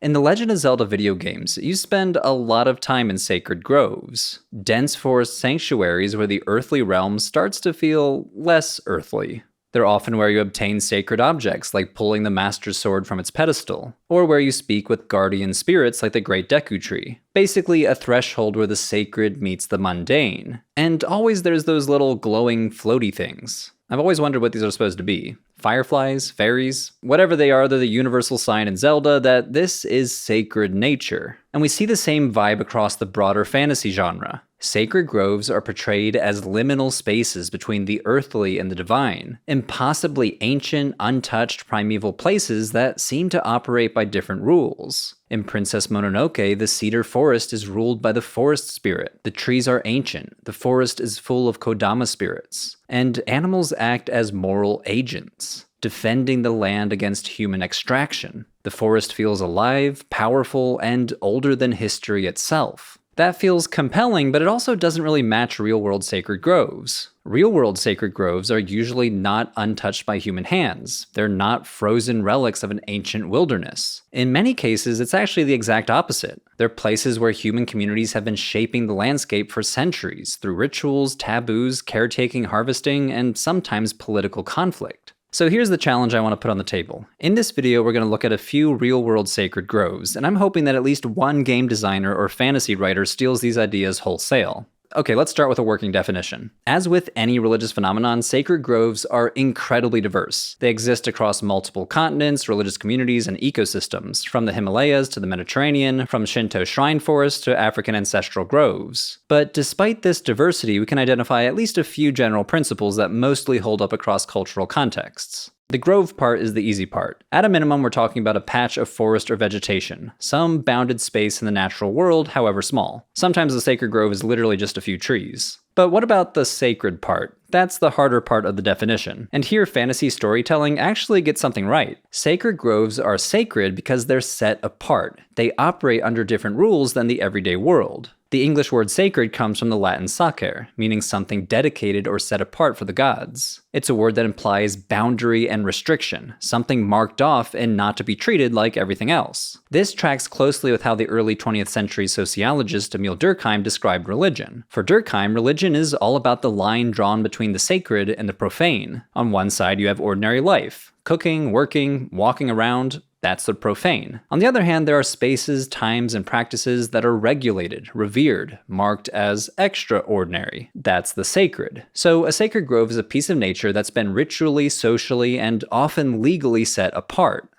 In the Legend of Zelda video games, you spend a lot of time in sacred groves, dense forest sanctuaries where the earthly realm starts to feel less earthly. They're often where you obtain sacred objects, like pulling the Master's Sword from its pedestal, or where you speak with guardian spirits like the Great Deku Tree. Basically, a threshold where the sacred meets the mundane. And always there's those little glowing floaty things. I've always wondered what these are supposed to be. Fireflies? Fairies? Whatever they are, they're the universal sign in Zelda that this is sacred nature. And we see the same vibe across the broader fantasy genre. Sacred groves are portrayed as liminal spaces between the earthly and the divine, impossibly ancient, untouched, primeval places that seem to operate by different rules. In Princess Mononoke, the cedar forest is ruled by the forest spirit. The trees are ancient, the forest is full of Kodama spirits, and animals act as moral agents, defending the land against human extraction. The forest feels alive, powerful, and older than history itself. That feels compelling, but it also doesn't really match real-world sacred groves. Real-world sacred groves are usually not untouched by human hands. They're not frozen relics of an ancient wilderness. In many cases, it's actually the exact opposite. They're places where human communities have been shaping the landscape for centuries through rituals, taboos, caretaking, harvesting, and sometimes political conflict. So here's the challenge I want to put on the table. In this video, we're going to look at a few real-world sacred groves, and I'm hoping that at least one game designer or fantasy writer steals these ideas wholesale. Okay, let's start with a working definition. As with any religious phenomenon, sacred groves are incredibly diverse. They exist across multiple continents, religious communities, and ecosystems, from the Himalayas to the Mediterranean, from Shinto shrine forests to African ancestral groves. But despite this diversity, we can identify at least a few general principles that mostly hold up across cultural contexts. The grove part is the easy part. At a minimum, we're talking about a patch of forest or vegetation, some bounded space in the natural world, however small. Sometimes the sacred grove is literally just a few trees. But what about the sacred part? That's the harder part of the definition. And here, fantasy storytelling actually gets something right. Sacred groves are sacred because they're set apart. They operate under different rules than the everyday world. The English word sacred comes from the Latin sacer, meaning something dedicated or set apart for the gods. It's a word that implies boundary and restriction, something marked off and not to be treated like everything else. This tracks closely with how the early 20th century sociologist Emile Durkheim described religion. For Durkheim, religion is all about the line drawn between the sacred and the profane. On one side, you have ordinary life, cooking, working, walking around. That's the profane. On the other hand, there are spaces, times, and practices that are regulated, revered, marked as extraordinary. That's the sacred. So a sacred grove is a piece of nature that's been ritually, socially, and often legally set apart.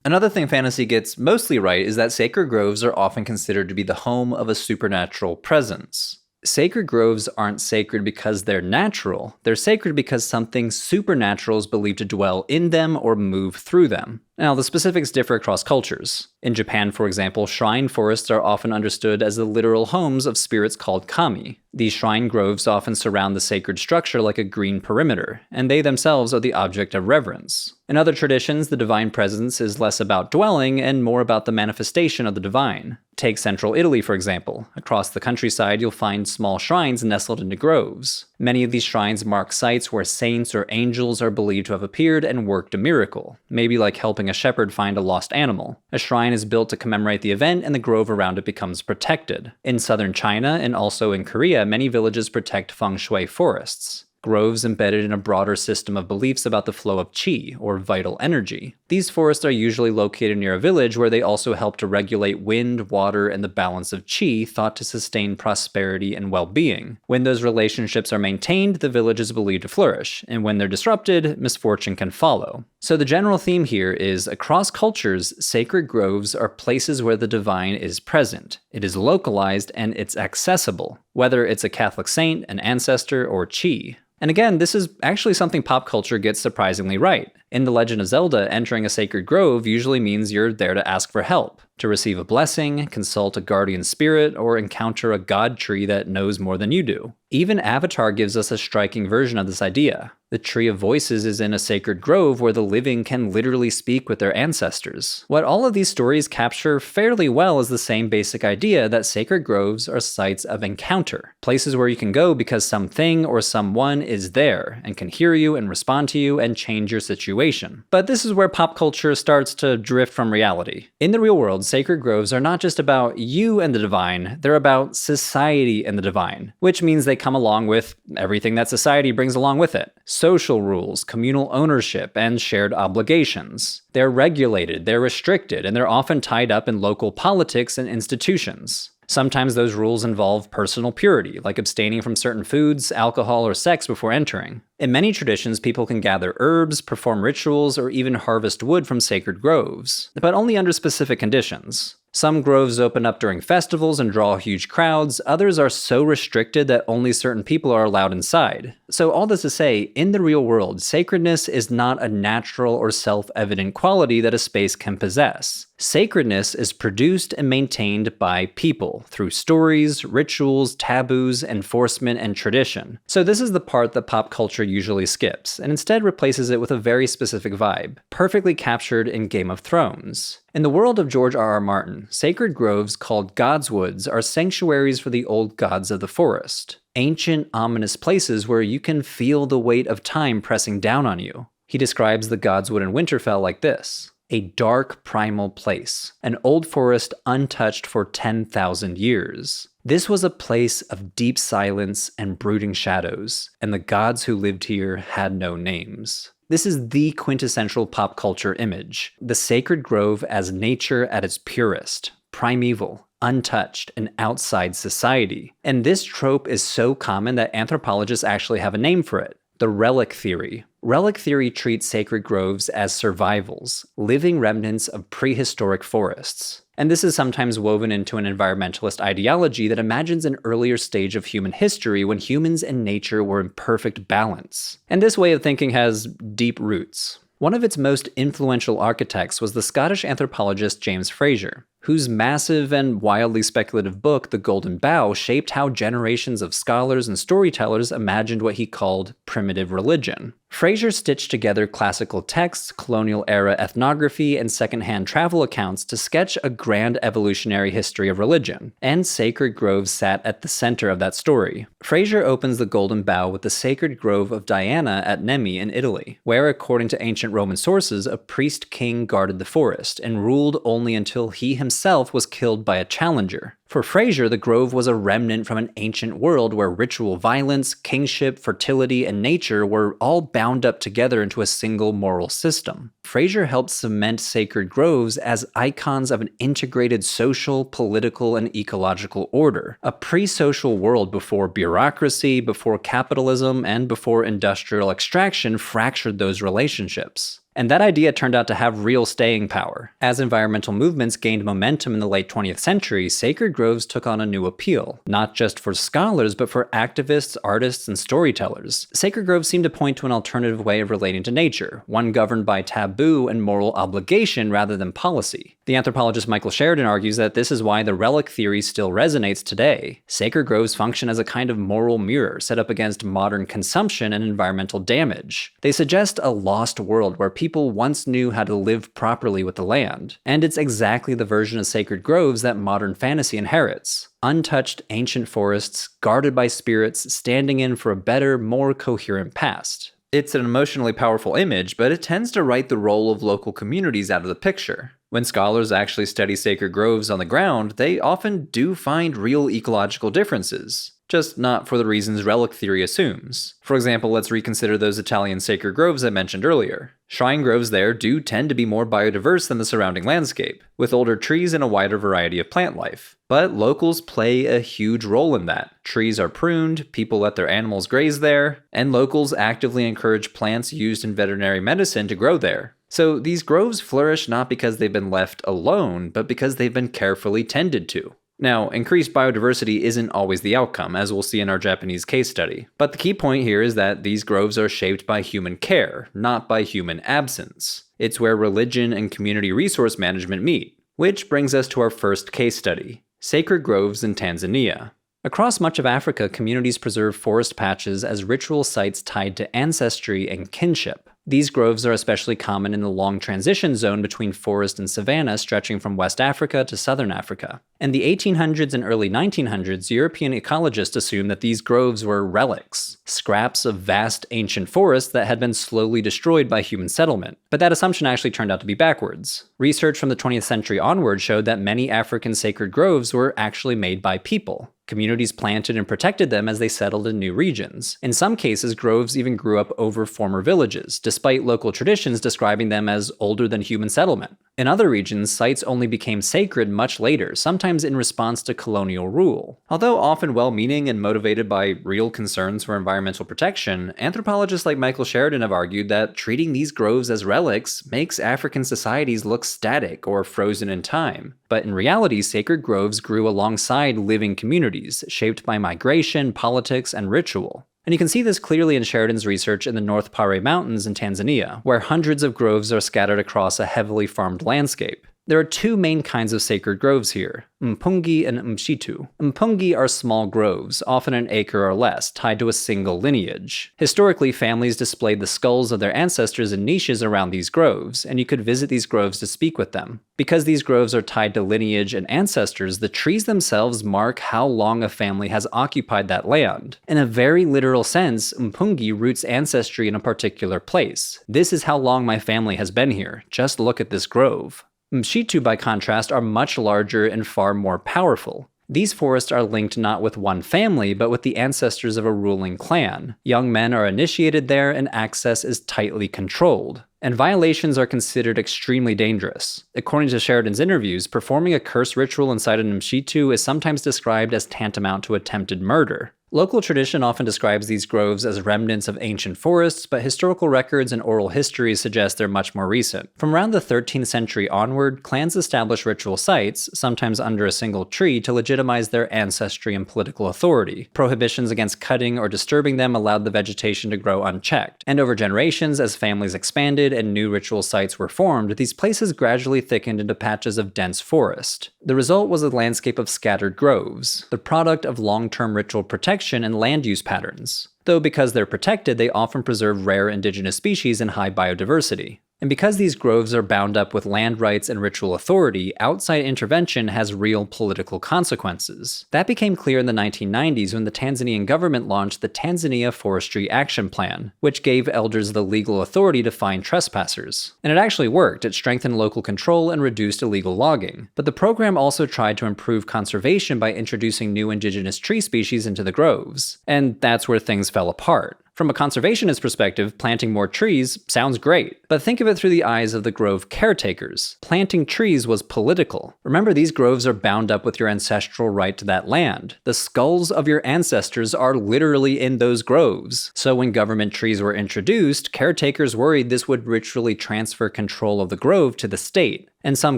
Another thing fantasy gets mostly right is that sacred groves are often considered to be the home of a supernatural presence. Sacred groves aren't sacred because they're natural. They're sacred because something supernatural is believed to dwell in them or move through them. Now, the specifics differ across cultures. In Japan, for example, shrine forests are often understood as the literal homes of spirits called kami. These shrine groves often surround the sacred structure like a green perimeter, and they themselves are the object of reverence. In other traditions, the divine presence is less about dwelling and more about the manifestation of the divine. Take central Italy, for example. Across the countryside, you'll find small shrines nestled into groves. Many of these shrines mark sites where saints or angels are believed to have appeared and worked a miracle, maybe like helping a shepherd find a lost animal. A shrine is built to commemorate the event, and the grove around it becomes protected. In southern China, and also in Korea, many villages protect feng shui forests. Groves embedded in a broader system of beliefs about the flow of qi, or vital energy. These forests are usually located near a village where they also help to regulate wind, water, and the balance of qi thought to sustain prosperity and well-being. When those relationships are maintained, the village is believed to flourish, and when they're disrupted, misfortune can follow. So the general theme here is, across cultures, sacred groves are places where the divine is present. It is localized and it's accessible, whether it's a Catholic saint, an ancestor, or qi. And again, this is actually something pop culture gets surprisingly right. In The Legend of Zelda, entering a sacred grove usually means you're there to ask for help, to receive a blessing, consult a guardian spirit, or encounter a god tree that knows more than you do. Even Avatar gives us a striking version of this idea. The Tree of Voices is in a sacred grove where the living can literally speak with their ancestors. What all of these stories capture fairly well is the same basic idea that sacred groves are sites of encounter, places where you can go because something or someone is there and can hear you and respond to you and change your situation. But this is where pop culture starts to drift from reality. In the real world, sacred groves are not just about you and the divine, they're about society and the divine, which means they come along with everything that society brings along with it. Social rules, communal ownership, and shared obligations. They're regulated, they're restricted, and they're often tied up in local politics and institutions. Sometimes those rules involve personal purity, like abstaining from certain foods, alcohol, or sex before entering. In many traditions, people can gather herbs, perform rituals, or even harvest wood from sacred groves, but only under specific conditions. Some groves open up during festivals and draw huge crowds, others are so restricted that only certain people are allowed inside. So all this to say, in the real world, sacredness is not a natural or self-evident quality that a space can possess. Sacredness is produced and maintained by people, through stories, rituals, taboos, enforcement, and tradition. So this is the part that pop culture usually skips, and instead replaces it with a very specific vibe, perfectly captured in Game of Thrones. In the world of George R.R. Martin, sacred groves called God's Woods are sanctuaries for the old gods of the forest. Ancient, ominous places where you can feel the weight of time pressing down on you. He describes the God's Wood in Winterfell like this: a dark, primal place, an old forest untouched for 10,000 years. This was a place of deep silence and brooding shadows, and the gods who lived here had no names. This is the quintessential pop culture image, the sacred grove as nature at its purest, primeval, untouched, and outside society. And this trope is so common that anthropologists actually have a name for it: the relic theory. Relic theory treats sacred groves as survivals, living remnants of prehistoric forests. And this is sometimes woven into an environmentalist ideology that imagines an earlier stage of human history when humans and nature were in perfect balance. And this way of thinking has deep roots. One of its most influential architects was the Scottish anthropologist James Frazer, whose massive and wildly speculative book, The Golden Bough, shaped how generations of scholars and storytellers imagined what he called primitive religion. Frazer stitched together classical texts, colonial-era ethnography, and secondhand travel accounts to sketch a grand evolutionary history of religion, and sacred groves sat at the center of that story. Frazer opens The Golden Bough with the sacred grove of Diana at Nemi in Italy, where, according to ancient Roman sources, a priest-king guarded the forest and ruled only until he himself was killed by a challenger. For Frazer, the grove was a remnant from an ancient world where ritual violence, kingship, fertility, and nature were all bound up together into a single moral system. Frazer helped cement sacred groves as icons of an integrated social, political, and ecological order, a pre-social world before bureaucracy, before capitalism, and before industrial extraction fractured those relationships. And that idea turned out to have real staying power. As environmental movements gained momentum in the late 20th century, sacred groves took on a new appeal, not just for scholars, but for activists, artists, and storytellers. Sacred groves seemed to point to an alternative way of relating to nature, one governed by taboo and moral obligation rather than policy. The anthropologist Michael Sheridan argues that this is why the relic theory still resonates today. Sacred groves function as a kind of moral mirror set up against modern consumption and environmental damage. They suggest a lost world where people once knew how to live properly with the land. And it's exactly the version of sacred groves that modern fantasy inherits. Untouched ancient forests, guarded by spirits, standing in for a better, more coherent past. It's an emotionally powerful image, but it tends to write the role of local communities out of the picture. When scholars actually study sacred groves on the ground, they often do find real ecological differences, just not for the reasons relic theory assumes. For example, let's reconsider those Italian sacred groves I mentioned earlier. Shrine groves there do tend to be more biodiverse than the surrounding landscape, with older trees and a wider variety of plant life. But locals play a huge role in that. Trees are pruned, people let their animals graze there, and locals actively encourage plants used in veterinary medicine to grow there. So these groves flourish not because they've been left alone, but because they've been carefully tended to. Now, increased biodiversity isn't always the outcome, as we'll see in our Japanese case study. But the key point here is that these groves are shaped by human care, not by human absence. It's where religion and community resource management meet. Which brings us to our first case study: sacred groves in Tanzania. Across much of Africa, communities preserve forest patches as ritual sites tied to ancestry and kinship. These groves are especially common in the long transition zone between forest and savanna stretching from West Africa to Southern Africa. In the 1800s and early 1900s, European ecologists assumed that these groves were relics, scraps of vast ancient forests that had been slowly destroyed by human settlement. But that assumption actually turned out to be backwards. Research from the 20th century onward showed that many African sacred groves were actually made by people. Communities planted and protected them as they settled in new regions. In some cases, groves even grew up over former villages, despite local traditions describing them as older than human settlement. In other regions, sites only became sacred much later, sometimes in response to colonial rule. Although often well-meaning and motivated by real concerns for environmental protection, anthropologists like Michael Sheridan have argued that treating these groves as relics makes African societies look static or frozen in time. But in reality, sacred groves grew alongside living communities, shaped by migration, politics, and ritual. And you can see this clearly in Sheridan's research in the North Pare Mountains in Tanzania, where hundreds of groves are scattered across a heavily farmed landscape. There are two main kinds of sacred groves here, mpungi and mshitu. Mpungi are small groves, often an acre or less, tied to a single lineage. Historically, families displayed the skulls of their ancestors in niches around these groves, and you could visit these groves to speak with them. Because these groves are tied to lineage and ancestors, the trees themselves mark how long a family has occupied that land. In a very literal sense, mpungi roots ancestry in a particular place. This is how long my family has been here. Just look at this grove. Mshitu, by contrast, are much larger and far more powerful. These forests are linked not with one family, but with the ancestors of a ruling clan. Young men are initiated there, and access is tightly controlled. And violations are considered extremely dangerous. According to Sheridan's interviews, performing a curse ritual inside an Mshitu is sometimes described as tantamount to attempted murder. Local tradition often describes these groves as remnants of ancient forests, but historical records and oral histories suggest they're much more recent. From around the 13th century onward, clans established ritual sites, sometimes under a single tree, to legitimize their ancestry and political authority. Prohibitions against cutting or disturbing them allowed the vegetation to grow unchecked. And over generations, as families expanded and new ritual sites were formed, these places gradually thickened into patches of dense forest. The result was a landscape of scattered groves, the product of long-term ritual protection and land use patterns. Though because they're protected, they often preserve rare indigenous species and high biodiversity. And because these groves are bound up with land rights and ritual authority, outside intervention has real political consequences. That became clear in the 1990s when the Tanzanian government launched the Tanzania Forestry Action Plan, which gave elders the legal authority to fine trespassers. And it actually worked. It strengthened local control and reduced illegal logging. But the program also tried to improve conservation by introducing new indigenous tree species into the groves. And that's where things fell apart. From a conservationist perspective, planting more trees sounds great, but think of it through the eyes of the grove caretakers. Planting trees was political. Remember, these groves are bound up with your ancestral right to that land. The skulls of your ancestors are literally in those groves. So when government trees were introduced, caretakers worried this would ritually transfer control of the grove to the state, and some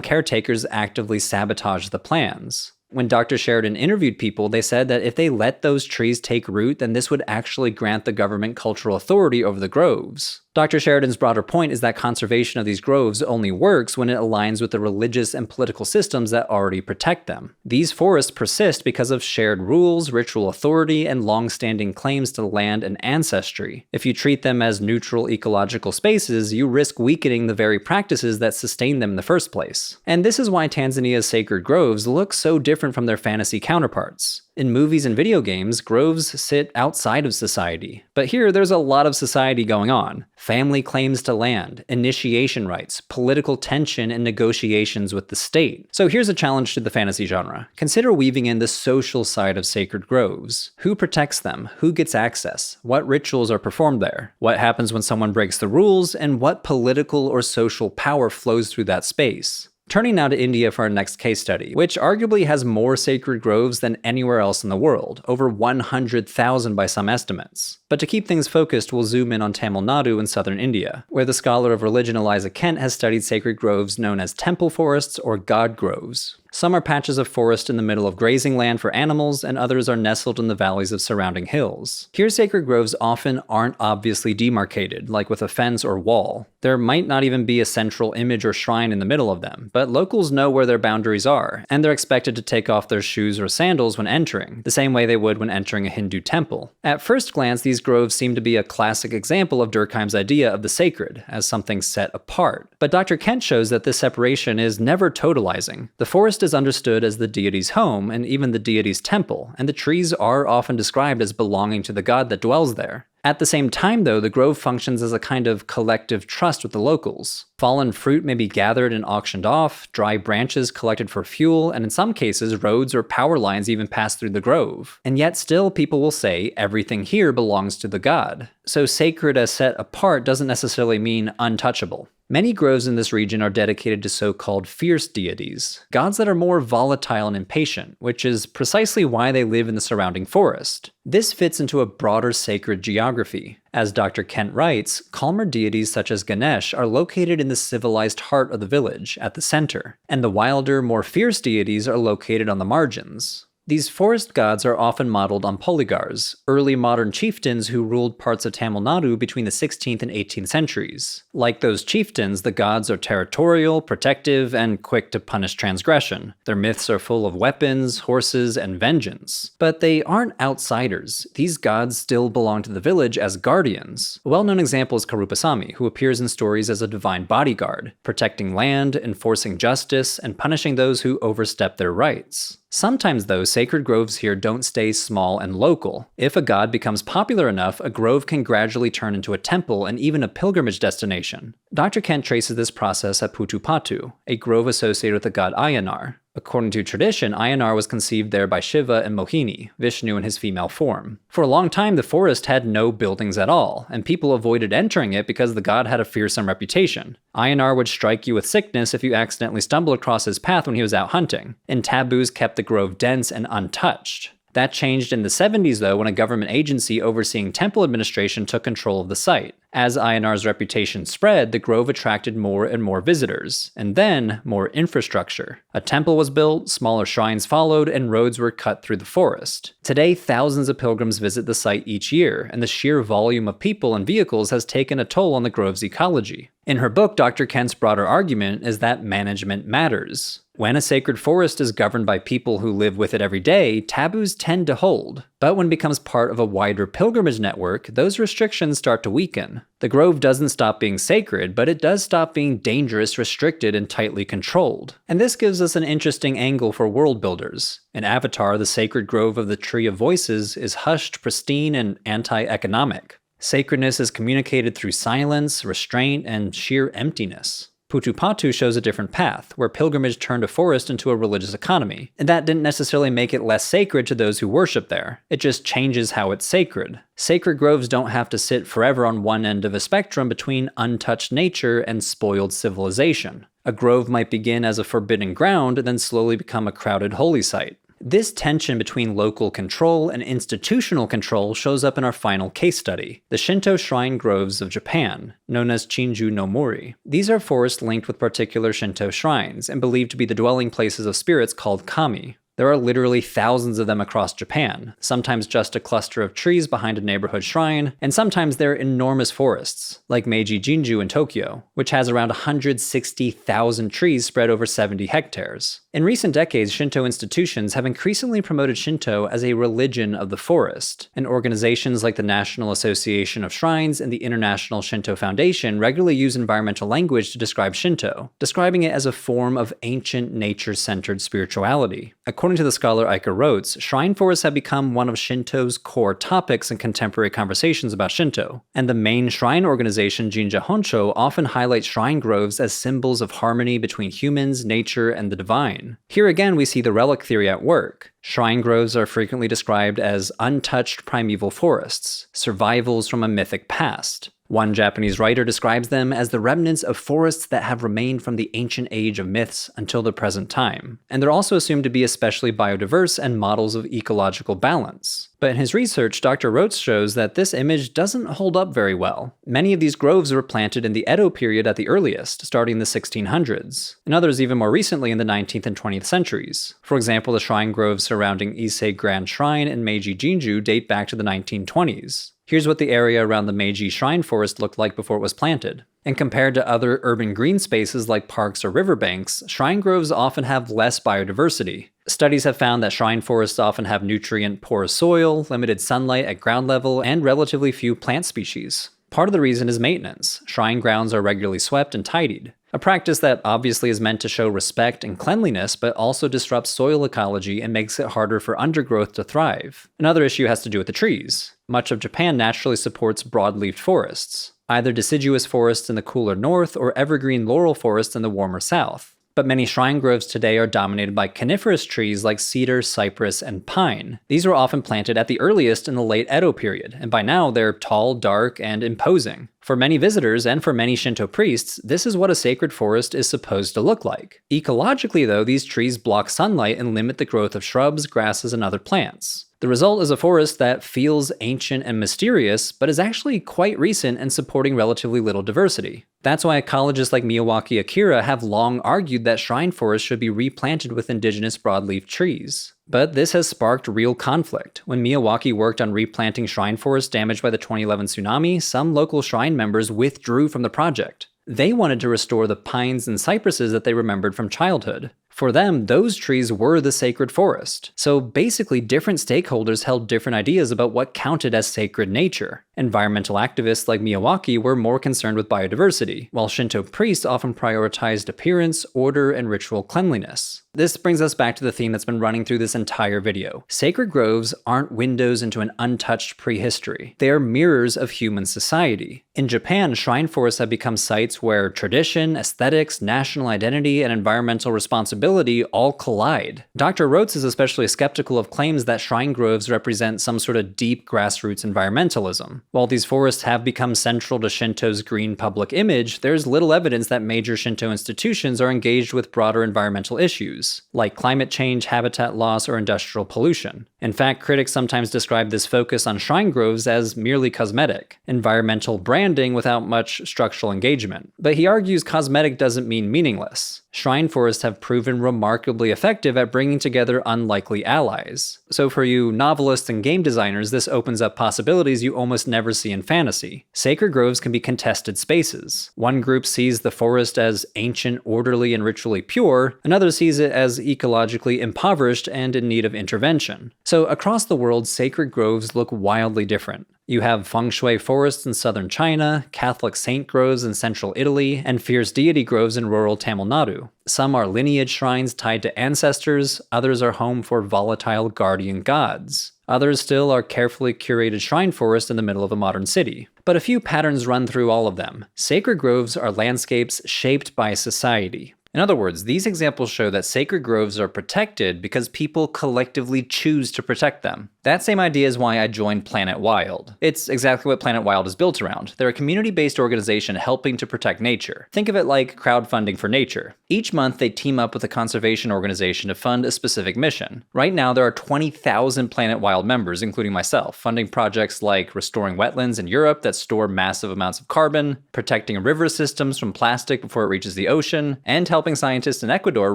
caretakers actively sabotaged the plans. When Dr. Sheridan interviewed people, they said that if they let those trees take root, then this would actually grant the government cultural authority over the groves. Dr. Sheridan's broader point is that conservation of these groves only works when it aligns with the religious and political systems that already protect them. These forests persist because of shared rules, ritual authority, and long-standing claims to land and ancestry. If you treat them as neutral ecological spaces, you risk weakening the very practices that sustain them in the first place. And this is why Tanzania's sacred groves look so different from their fantasy counterparts. In movies and video games, groves sit outside of society. But here, there's a lot of society going on. Family claims to land, initiation rights, political tension, and negotiations with the state. So here's a challenge to the fantasy genre. Consider weaving in the social side of sacred groves. Who protects them? Who gets access? What rituals are performed there? What happens when someone breaks the rules? And what political or social power flows through that space? Turning now to India for our next case study, which arguably has more sacred groves than anywhere else in the world, over 100,000 by some estimates. But to keep things focused, we'll zoom in on Tamil Nadu in southern India, where the scholar of religion Eliza Kent has studied sacred groves known as temple forests or god groves. Some are patches of forest in the middle of grazing land for animals, and others are nestled in the valleys of surrounding hills. Here, sacred groves often aren't obviously demarcated, like with a fence or wall. There might not even be a central image or shrine in the middle of them, but locals know where their boundaries are, and they're expected to take off their shoes or sandals when entering, the same way they would when entering a Hindu temple. At first glance, these groves seem to be a classic example of Durkheim's idea of the sacred, as something set apart. But Dr. Kent shows that this separation is never totalizing. The forest is understood as the deity's home, and even the deity's temple, and the trees are often described as belonging to the god that dwells there. At the same time, though, the grove functions as a kind of collective trust with the locals. Fallen fruit may be gathered and auctioned off, dry branches collected for fuel, and in some cases, roads or power lines even pass through the grove. And yet still, people will say everything here belongs to the god. So sacred as set apart doesn't necessarily mean untouchable. Many groves in this region are dedicated to so-called fierce deities, gods that are more volatile and impatient, which is precisely why they live in the surrounding forest. This fits into a broader sacred geography. As Dr. Kent writes, calmer deities such as Ganesh are located in the civilized heart of the village, at the center, and the wilder, more fierce deities are located on the margins. These forest gods are often modeled on polygars, early modern chieftains who ruled parts of Tamil Nadu between the 16th and 18th centuries. Like those chieftains, the gods are territorial, protective, and quick to punish transgression. Their myths are full of weapons, horses, and vengeance. But they aren't outsiders. These gods still belong to the village as guardians. A well-known example is Karupasamy, who appears in stories as a divine bodyguard, protecting land, enforcing justice, and punishing those who overstep their rights. Sometimes, though, sacred groves here don't stay small and local. If a god becomes popular enough, a grove can gradually turn into a temple and even a pilgrimage destination. Dr. Kent traces this process at Putupatu, a grove associated with the god Ayanar. According to tradition, Ayanar was conceived there by Shiva and Mohini, Vishnu in his female form. For a long time, the forest had no buildings at all, and people avoided entering it because the god had a fearsome reputation. Ayanar would strike you with sickness if you accidentally stumbled across his path when he was out hunting, and taboos kept the grove dense and untouched. That changed in the 70s, though, when a government agency overseeing temple administration took control of the site. As Ayanar's reputation spread, the grove attracted more and more visitors, and then more infrastructure. A temple was built, smaller shrines followed, and roads were cut through the forest. Today, thousands of pilgrims visit the site each year, and the sheer volume of people and vehicles has taken a toll on the grove's ecology. In her book, Dr. Kent's broader argument is that management matters. When a sacred forest is governed by people who live with it every day, taboos tend to hold. But when it becomes part of a wider pilgrimage network, those restrictions start to weaken. The grove doesn't stop being sacred, but it does stop being dangerous, restricted, and tightly controlled. And this gives us an interesting angle for world builders. In Avatar, the sacred grove of the Tree of Voices is hushed, pristine, and anti-economic. Sacredness is communicated through silence, restraint, and sheer emptiness. Putupatu shows a different path, where pilgrimage turned a forest into a religious economy, and that didn't necessarily make it less sacred to those who worship there. It just changes how it's sacred. Sacred groves don't have to sit forever on one end of a spectrum between untouched nature and spoiled civilization. A grove might begin as a forbidden ground and then slowly become a crowded holy site. This tension between local control and institutional control shows up in our final case study, the Shinto shrine groves of Japan, known as Chinju no Mori. These are forests linked with particular Shinto shrines and believed to be the dwelling places of spirits called kami. There are literally thousands of them across Japan, sometimes just a cluster of trees behind a neighborhood shrine, and sometimes they're enormous forests, like Meiji Jinju in Tokyo, which has around 160,000 trees spread over 70 hectares. In recent decades, Shinto institutions have increasingly promoted Shinto as a religion of the forest, and organizations like the National Association of Shrines and the International Shinto Foundation regularly use environmental language to describe Shinto, describing it as a form of ancient nature-centered spirituality. According to the scholar Iker Rotes, shrine forests have become one of Shinto's core topics in contemporary conversations about Shinto, and the main shrine organization Jinja Honcho often highlights shrine groves as symbols of harmony between humans, nature, and the divine. Here again we see the relic theory at work. Shrine groves are frequently described as untouched primeval forests, survivals from a mythic past. One Japanese writer describes them as the remnants of forests that have remained from the ancient age of myths until the present time, and they're also assumed to be especially biodiverse and models of ecological balance. But in his research, Dr. Rotz shows that this image doesn't hold up very well. Many of these groves were planted in the Edo period at the earliest, starting in the 1600s, and others even more recently in the 19th and 20th centuries. For example, the shrine groves surrounding Ise Grand Shrine in Meiji Jinju date back to the 1920s. Here's what the area around the Meiji Shrine Forest looked like before it was planted. And compared to other urban green spaces like parks or riverbanks, shrine groves often have less biodiversity. Studies have found that shrine forests often have nutrient-poor soil, limited sunlight at ground level, and relatively few plant species. Part of the reason is maintenance. Shrine grounds are regularly swept and tidied, a practice that obviously is meant to show respect and cleanliness, but also disrupts soil ecology and makes it harder for undergrowth to thrive. Another issue has to do with the trees. Much of Japan naturally supports broadleafed forests, either deciduous forests in the cooler north or evergreen laurel forests in the warmer south. But many shrine groves today are dominated by coniferous trees like cedar, cypress, and pine. These were often planted at the earliest in the late Edo period, and by now they're tall, dark, and imposing. For many visitors and for many Shinto priests, this is what a sacred forest is supposed to look like. Ecologically, though, these trees block sunlight and limit the growth of shrubs, grasses, and other plants. The result is a forest that feels ancient and mysterious, but is actually quite recent and supporting relatively little diversity. That's why ecologists like Miyawaki Akira have long argued that shrine forests should be replanted with indigenous broadleaf trees. But this has sparked real conflict. When Miyawaki worked on replanting shrine forests damaged by the 2011 tsunami, some local shrine members withdrew from the project. They wanted to restore the pines and cypresses that they remembered from childhood. For them, those trees were the sacred forest. So basically, different stakeholders held different ideas about what counted as sacred nature. Environmental activists like Miyawaki were more concerned with biodiversity, while Shinto priests often prioritized appearance, order, and ritual cleanliness. This brings us back to the theme that's been running through this entire video. Sacred groves aren't windows into an untouched prehistory. They are mirrors of human society. In Japan, shrine forests have become sites where tradition, aesthetics, national identity, and environmental responsibility all collide. Dr. Rotz is especially skeptical of claims that shrine groves represent some sort of deep grassroots environmentalism. While these forests have become central to Shinto's green public image, there's little evidence that major Shinto institutions are engaged with broader environmental issues, like climate change, habitat loss, or industrial pollution. In fact, critics sometimes describe this focus on shrine groves as merely cosmetic, environmental branding without much structural engagement. But he argues cosmetic doesn't mean meaningless. Shrine forests have proven remarkably effective at bringing together unlikely allies. So for you novelists and game designers, this opens up possibilities you almost never see in fantasy. Sacred groves can be contested spaces. One group sees the forest as ancient, orderly, and ritually pure, another sees it as ecologically impoverished and in need of intervention. So across the world, sacred groves look wildly different. You have feng shui forests in southern China, Catholic saint groves in central Italy, and fierce deity groves in rural Tamil Nadu. Some are lineage shrines tied to ancestors, others are home for volatile guardian gods. Others still are carefully curated shrine forests in the middle of a modern city. But a few patterns run through all of them. Sacred groves are landscapes shaped by society. In other words, these examples show that sacred groves are protected because people collectively choose to protect them. That same idea is why I joined Planet Wild. It's exactly what Planet Wild is built around. They're a community-based organization helping to protect nature. Think of it like crowdfunding for nature. Each month, they team up with a conservation organization to fund a specific mission. Right now, there are 20,000 Planet Wild members, including myself, funding projects like restoring wetlands in Europe that store massive amounts of carbon, protecting river systems from plastic before it reaches the ocean, and helping scientists in Ecuador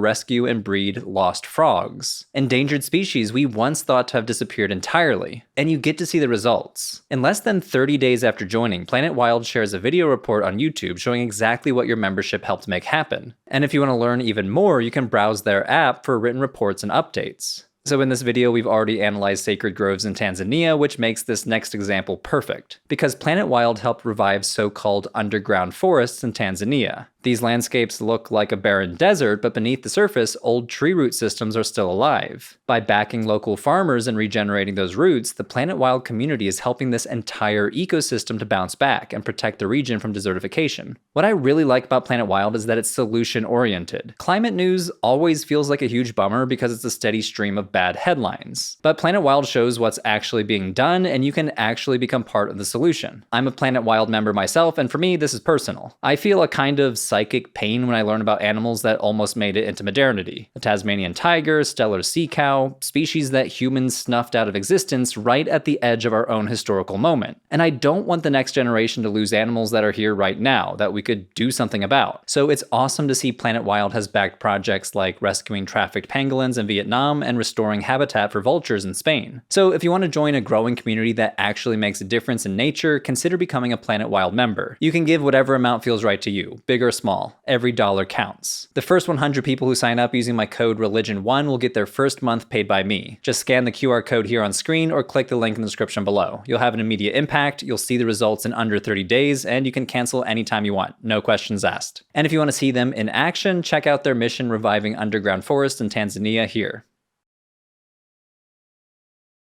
rescue and breed lost frogs. Endangered species we once thought to have disappeared entirely. And you get to see the results. In less than 30 days after joining, Planet Wild shares a video report on YouTube showing exactly what your membership helped make happen. And if you want to learn even more, you can browse their app for written reports and updates. So in this video, we've already analyzed sacred groves in Tanzania, which makes this next example perfect, because Planet Wild helped revive so-called underground forests in Tanzania. These landscapes look like a barren desert, but beneath the surface, old tree root systems are still alive. By backing local farmers and regenerating those roots, the Planet Wild community is helping this entire ecosystem to bounce back and protect the region from desertification. What I really like about Planet Wild is that it's solution-oriented. Climate news always feels like a huge bummer because it's a steady stream of bad headlines. But Planet Wild shows what's actually being done, and you can actually become part of the solution. I'm a Planet Wild member myself, and for me, this is personal. I feel a kind of psychic pain when I learn about animals that almost made it into modernity. The Tasmanian tiger, Steller sea cow, species that humans snuffed out of existence right at the edge of our own historical moment. And I don't want the next generation to lose animals that are here right now, that we could do something about. So it's awesome to see Planet Wild has backed projects like rescuing trafficked pangolins in Vietnam and restoring habitat for vultures in Spain. So if you want to join a growing community that actually makes a difference in nature, consider becoming a Planet Wild member. You can give whatever amount feels right to you, big or small. Every dollar counts. The first 100 people who sign up using my code RELIGION1 will get their first month paid by me. Just scan the QR code here on screen or click the link in the description below. You'll have an immediate impact, you'll see the results in under 30 days, and you can cancel anytime you want, no questions asked. And if you want to see them in action, check out their mission reviving underground forests in Tanzania here.